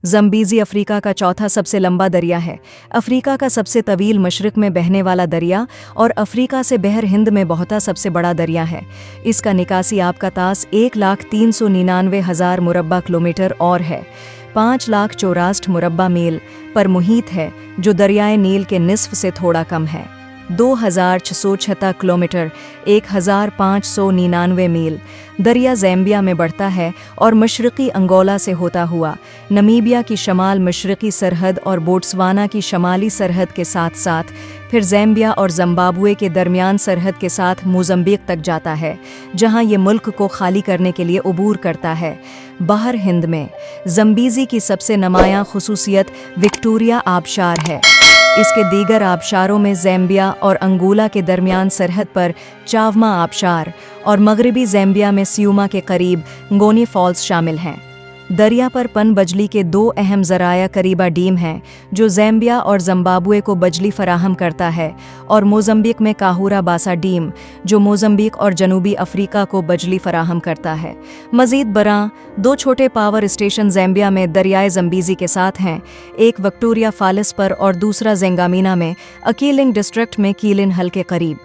ज़म्बीज़ी Africa का चौथा सबसे लंबा दरिया है, अफ्रीका का सबसे तवील मशरिक़ में बहने वाला दरिया और अफ्रीका से बहर हिंद में बहता सबसे बड़ा दरिया है। इसका निकासी आबका तास 1,399,000 मुरब्बा किलोमीटर और है। 5,64,000 मुरब्बा मील पर मुहित है, जो दरियाए नील के निस्फ से थोड़ा कम है। 2,676 किलोमीटर 1,599 मील दरिया ज़ैम्बिया में बढ़ता है और मशरक़ी अंगोला से होता हुआ नमीबिया की शमाल मशरक़ी सरहद और बोट्सवाना की शमाली सरहद के साथ साथ फिर ज़ैम्बिया और ज़िम्बाब्वे के दरमियान सरहद के साथ मोज़म्बिक तक जाता है, जहां ये मुल्क को खाली करने के लिए उबूर करता है। बाहर हिंद में ज़म्बीज़ी की सबसे नुमायां खुसूसियत विक्टोरिया आबशार है। इसके दीगर आबशारों में ज़ैम्बिया और अंगोला के दरमियान सरहद पर चावमा आबशार और मगरबी ज़ैम्बिया में सियूमा के करीब ngoni फॉल्स शामिल हैं। दरिया पर पन बजली के दो अहम ज़राया करीबा डीम हैं, जो ज़ैम्बिया और ज़िम्बाब्वे को बजली फराहम करता है, और मोज़म्बिक में काहुरा बासा डीम, जो मोज़म्बिक और जनूबी अफ्रीका को बजली फराहम करता है। मज़ीद बरां दो छोटे पावर स्टेशन ज़ैम्बिया में दरियाए ज़म्बीज़ी के साथ हैं, एक विक्टोरिया फॉल्स पर और दूसरा ज़ेंगामीना में अकीलिंग डिस्ट्रिक्ट में कीलिन हल के करीब।